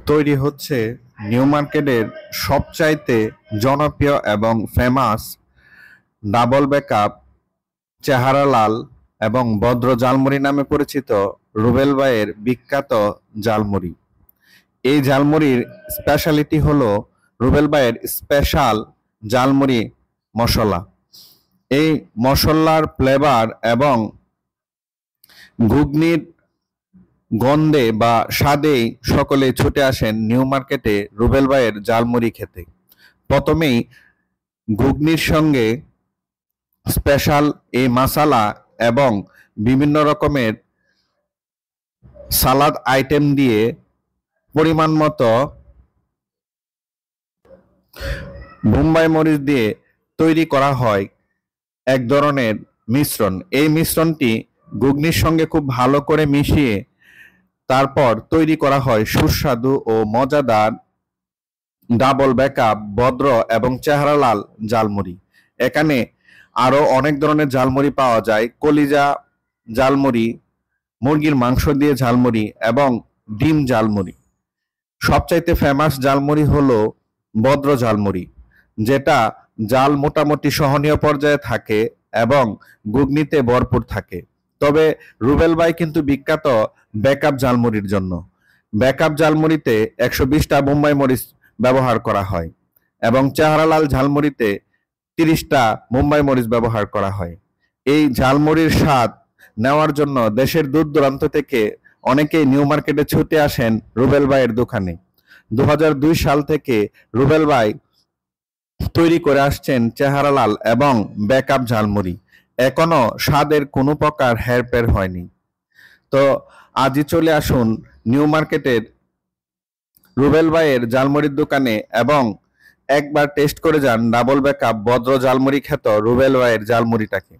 তৈরি হচ্ছে নিউ মার্কেটের সবচাইতে জনপ্রিয় এবং ফেমাস ডাবল ব্যাকআপ চেহারা লাল এবং ভদ্র ঝালমুড়ি নামে পরিচিত রুবেল ভাইয়ের বিখ্যাত ঝালমুড়ি। এই ঝালমুড়ির স্পেশালিটি হলো রুবেল ভাইয়ের স্পেশাল ঝালমুড়ি মশলা। এই মশলার ফ্লেভার এবং ঘুগনির গন্ধে বা স্বাদেই সকলে ছুটে আসেন নিউ মার্কেটে রুবেল ভাইয়ের ঝালমুড়ি খেতে। প্রথমেই ঘুগনির সঙ্গে স্পেশাল এই মশলা এবং বিভিন্ন রকমের সালাদ আইটেম দিয়ে পরিমাণ মতো বোম্বাই মরিচ দিয়ে তৈরি করা হয় এক ধরনের মিশ্রণ। এই মিশ্রণটি ঘুগনির সঙ্গে খুব ভালো করে মিশিয়ে তারপর তৈরি করা হয় সুস্বাদু ও মজাদার ডাবল ব্যাকআপ ভদ্র এবং চেহারা লাল ঝালমুড়ি। এখানে আরো অনেক ধরনের ঝালমুড়ি পাওয়া যায়, কলিজা ঝালমুড়ি, মুরগির মাংস দিয়ে ঝালমুড়ি এবং ডিম ঝালমুড়ি। সবচাইতে ফেমাস ঝালমুড়ি হলো ভদ্র ঝালমুড়ি, যেটা জাল মোটামুটি সহনীয় পর্যায়ে থাকে এবং ঘুগনিতে ভরপুর থাকে। তবে রুবেল ভাই কিন্তু বিখ্যাত ব্যাকআপ ঝালমুড়ির জন্য। ব্যাকআপ ঝালমুড়িতে 120টা বোম্বাই মরিচ ব্যবহার করা হয় এবং চেহারা লাল ঝালমুড়িতে 30টা মুম্বাই মরিচ ব্যবহার করা হয়। এই ঝালমুড়ির স্বাদ নেওয়ার জন্য দেশের দূর দূরান্ত থেকে অনেকেই নিউ মার্কেটে ছুটে আসেন রুবেল ভাইয়ের দোকানে। 2002 সাল থেকে রুবেল ভাই তৈরি করে আসছেন চেহারা লাল এবং ব্যাকআপ ঝালমুড়ি। এখনো স্বাদের কোনো প্রকার হেরফের হয়নি। তো আজই চলে আসুন নিউ মার্কেটের রুবেল ভাইয়ের ঝালমুড়ির দোকানে এবং একবার টেস্ট করে যান ডাবল ব্যাকআপ ভদ্র ঝালমুড়ি খ্যাত রুবেল ভাইয়ের ঝালমুড়িটাকে।